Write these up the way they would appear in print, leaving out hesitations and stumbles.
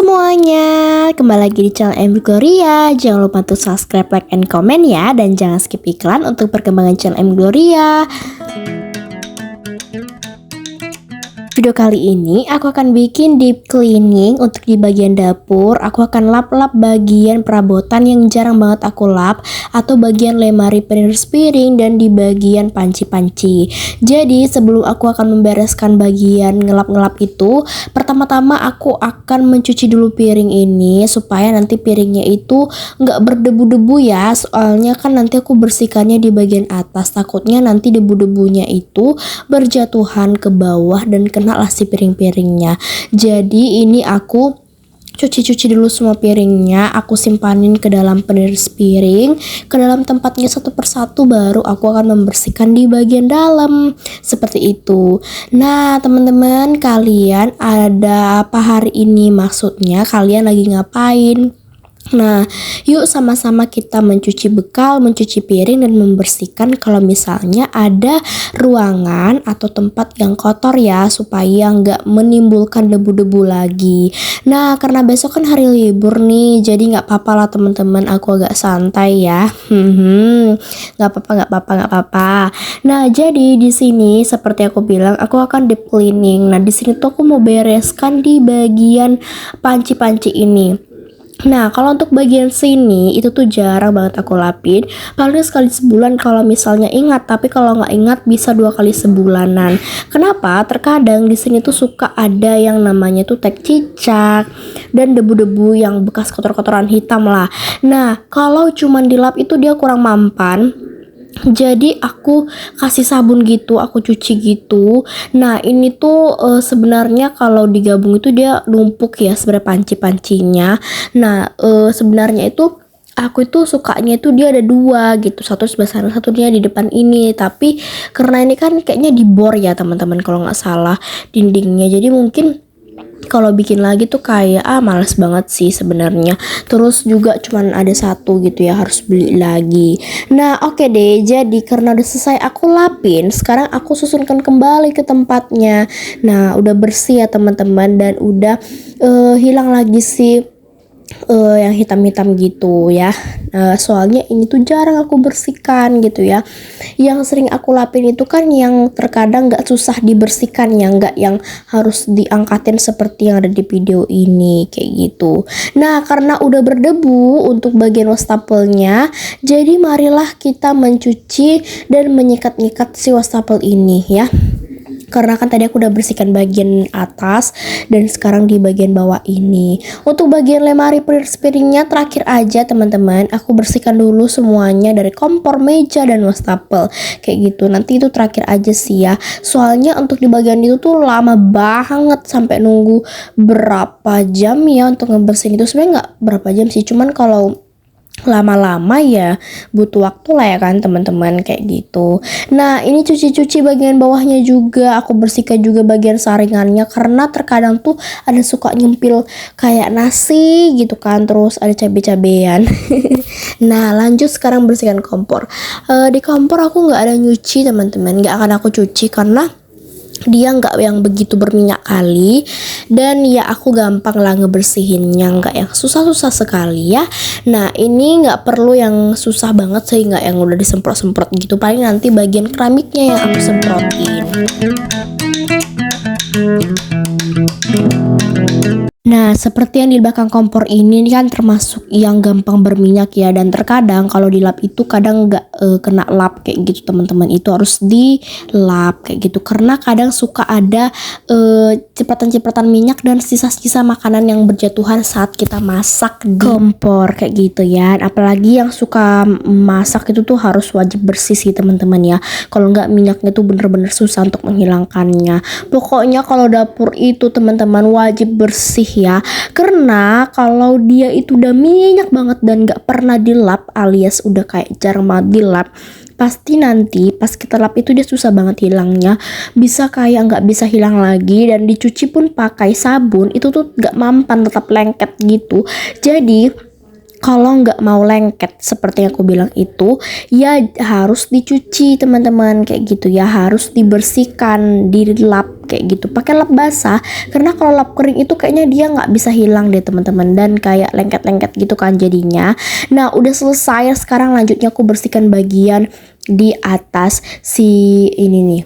semuanya, kembali lagi di channel M Gloria. Jangan lupa untuk subscribe, like, and comment ya. Dan jangan skip iklan untuk perkembangan channel M Gloria. Video kali ini aku akan bikin deep cleaning. Untuk di bagian dapur aku akan lap-lap bagian perabotan yang jarang banget aku lap, atau bagian lemari penerus piring dan di bagian panci-panci. Jadi sebelum aku akan membereskan bagian ngelap-ngelap itu, pertama-tama aku akan mencuci dulu piring ini supaya nanti piringnya itu nggak berdebu-debu ya. Soalnya kan nanti aku bersihkannya di bagian atas, takutnya nanti debu-debunya itu berjatuhan ke bawah dan kena lah si piring-piringnya. Jadi ini aku cuci dulu semua piringnya, aku simpanin ke dalam penerus piring, ke dalam tempatnya satu persatu, baru aku akan membersihkan di bagian dalam seperti itu. Nah teman-teman, kalian ada apa hari ini? Maksudnya kalian lagi ngapain? Nah, yuk sama-sama kita mencuci bekal, mencuci piring, dan membersihkan kalau misalnya ada ruangan atau tempat yang kotor ya, supaya nggak menimbulkan debu-debu lagi. Nah, karena besok kan hari libur nih, jadi nggak apa-apa lah teman-teman, aku agak santai ya. Nggak apa-apa. Nah, jadi di sini seperti aku bilang, aku akan deep cleaning. Nah, di sini tuh aku mau bereskan di bagian panci-panci ini. Nah, kalau untuk bagian sini itu tuh jarang banget aku lapin, paling sekali sebulan kalau misalnya ingat, tapi kalau nggak ingat bisa 2 kali sebulanan. Kenapa? Terkadang di sini tuh suka ada yang namanya tuh tag cicak dan debu-debu yang bekas kotor-kotoran hitam lah. Nah, kalau cuman dilap itu dia kurang mampan. Jadi aku kasih sabun gitu, aku cuci gitu. Nah ini tuh sebenarnya kalau digabung itu dia numpuk ya sebenarnya panci-pancinya. Nah sebenarnya itu aku itu sukanya itu dia ada 2 gitu, satu sebelah sana, satu dia di depan ini. Tapi karena ini kan kayaknya dibor ya teman-teman kalau nggak salah dindingnya, jadi mungkin kalau bikin lagi tuh kayak males banget sih sebenarnya. Terus juga cuman ada 1 gitu ya, harus beli lagi. Nah oke deh, jadi karena udah selesai aku lapin, sekarang aku susunkan kembali ke tempatnya. Nah udah bersih ya teman-teman, dan udah hilang lagi sih yang hitam-hitam gitu ya. Soalnya ini tuh jarang aku bersihkan gitu ya. Yang sering aku lapin itu kan yang terkadang nggak susah dibersihkan ya, nggak yang harus diangkatin seperti yang ada di video ini kayak gitu. Nah karena udah berdebu untuk bagian wastafelnya, jadi marilah kita mencuci dan menyikat-nyikat si wastafel ini ya. Karena kan tadi aku udah bersihkan bagian atas dan sekarang di bagian bawah ini. Untuk bagian lemari penerus piringnya terakhir aja teman-teman, aku bersihkan dulu semuanya dari kompor, meja, dan wastafel kayak gitu. Nanti itu terakhir aja sih ya, soalnya untuk di bagian itu tuh lama banget, sampai nunggu berapa jam ya untuk ngebersihin itu. Sebenarnya nggak berapa jam sih, cuman kalau lama-lama ya butuh waktu lah ya kan teman-teman kayak gitu. Nah ini cuci bagian bawahnya juga, aku bersihkan juga bagian saringannya, karena terkadang tuh ada suka nyempil kayak nasi gitu kan, terus ada cabai-cabean. Nah lanjut sekarang bersihkan kompor. Di kompor aku nggak ada nyuci teman-teman, nggak akan aku cuci karena dia nggak yang begitu berminyak kali, dan ya aku gampang lah ngebersihinnya, nggak yang susah-susah sekali ya. Nah ini nggak perlu yang susah banget sehingga yang udah disemprot-semprot gitu, paling nanti bagian keramiknya yang aku semprotin. Nah seperti yang di belakang kompor ini kan termasuk yang gampang berminyak ya, dan terkadang kalau dilap itu kadang nggak kena lap kayak gitu teman-teman, itu harus dilap kayak gitu karena kadang suka ada cipratan-cipratan minyak dan sisa-sisa makanan yang berjatuhan saat kita masak di kompor kayak gitu ya. Apalagi yang suka masak itu tuh harus wajib bersih sih teman-teman ya, kalau nggak minyaknya tuh bener-bener susah untuk menghilangkannya. Pokoknya kalau dapur itu teman-teman wajib bersih ya, karena kalau dia itu udah minyak banget dan gak pernah dilap alias udah kayak jarang banget dilap, pasti nanti pas kita lap itu dia susah banget hilangnya, bisa kayak nggak bisa hilang lagi, dan dicuci pun pakai sabun itu tuh gak mampan, tetap lengket gitu. Jadi kalau nggak mau lengket seperti yang aku bilang itu, ya harus dicuci teman-teman, kayak gitu ya, harus dibersihkan, dilap kayak gitu pakai lap basah, karena kalau lap kering itu kayaknya dia nggak bisa hilang deh teman-teman, dan kayak lengket-lengket gitu kan jadinya. Nah udah selesai, sekarang lanjutnya aku bersihkan bagian di atas si ini nih,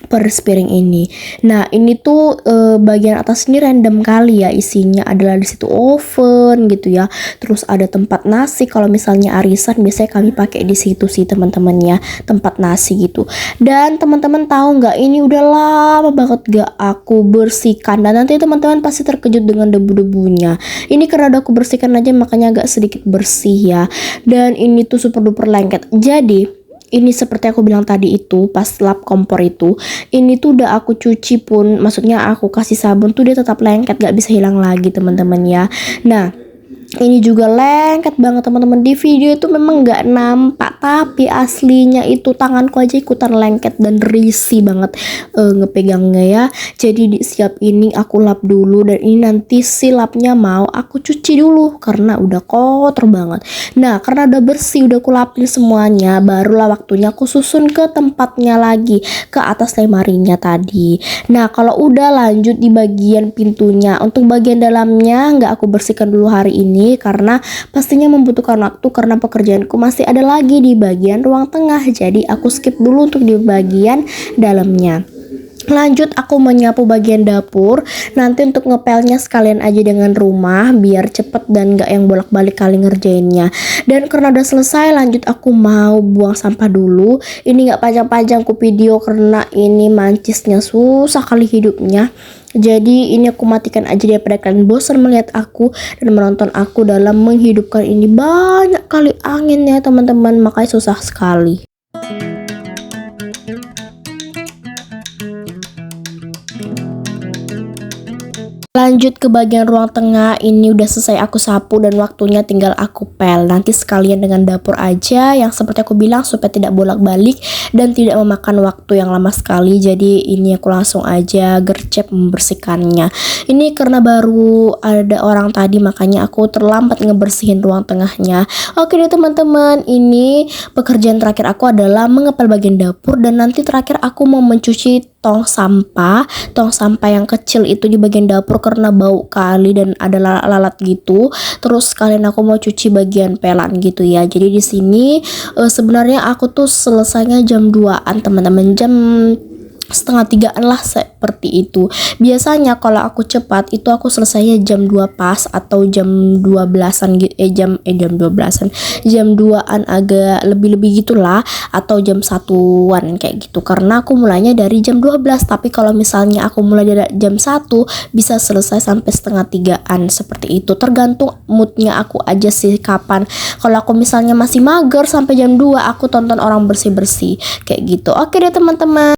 peris piring ini. Nah ini tuh bagian atas ini random kali ya, isinya adalah di situ oven gitu ya, terus ada tempat nasi. Kalau misalnya arisan biasanya kami pakai di situ sih teman-teman ya, tempat nasi gitu. Dan teman-teman tahu nggak, ini udah lama banget gak aku bersihkan, dan nanti teman-teman pasti terkejut dengan debu-debunya. Ini karena udah aku bersihkan aja makanya agak sedikit bersih ya, dan ini tuh super duper lengket. Jadi ini seperti aku bilang tadi itu, pas lap kompor itu, ini tuh udah aku cuci pun, maksudnya aku kasih sabun tuh dia tetap lengket, gak bisa hilang lagi teman-teman ya. Nah ini juga lengket banget teman-teman. Di video itu memang nggak nampak, tapi aslinya itu tanganku aja ikutan lengket dan risih banget ngepegangnya ya. Jadi di siap ini aku lap dulu, dan ini nanti si lapnya mau aku cuci dulu karena udah kotor banget. Nah karena udah bersih, udah aku lapin semuanya, barulah waktunya aku susun ke tempatnya lagi, ke atas lemarinya tadi. Nah kalau udah lanjut di bagian pintunya, untuk bagian dalamnya nggak aku bersihkan dulu hari ini karena pastinya membutuhkan waktu, karena pekerjaanku masih ada lagi di bagian ruang tengah, jadi aku skip dulu untuk di bagian dalamnya. Lanjut aku menyapu bagian dapur, nanti untuk ngepelnya sekalian aja dengan rumah biar cepet dan gak yang bolak-balik kali ngerjainnya. Dan karena udah selesai, lanjut aku mau buang sampah dulu. Ini gak panjang-panjang ku video karena ini mancisnya susah kali hidupnya. Jadi ini aku matikan aja daripada kalian bosan melihat aku dan menonton aku dalam menghidupkan ini. Banyak kali angin ya teman-teman, makanya susah sekali. Lanjut ke bagian ruang tengah, ini udah selesai aku sapu dan waktunya tinggal aku pel. Nanti sekalian dengan dapur aja, yang seperti aku bilang supaya tidak bolak-balik dan tidak memakan waktu yang lama sekali. Jadi ini aku langsung aja gercep membersihkannya. Ini karena baru ada orang tadi makanya aku terlambat ngebersihin ruang tengahnya. Oke deh teman-teman, ini pekerjaan terakhir aku adalah mengepel bagian dapur, dan nanti terakhir aku mau mencuci tong sampah yang kecil itu di bagian dapur karena bau kali dan ada lalat gitu. Terus sekalian aku mau cuci bagian pelan gitu ya. Jadi di sini sebenarnya aku tuh selesainya jam 2-an teman-teman, jam setengah 3-an lah seperti itu. Biasanya kalau aku cepat itu aku selesainya jam 2 pas atau jam 12-an gitu, jam 12-an, jam 2-an agak lebih-lebih gitulah, atau jam 1-an kayak gitu, karena aku mulainya dari jam 12. Tapi kalau misalnya aku mulai dari jam 1 bisa selesai sampai setengah 3-an seperti itu, tergantung moodnya aku aja sih kapan. Kalau aku misalnya masih mager sampai jam 2, aku tonton orang bersih-bersih kayak gitu. Oke deh teman-teman.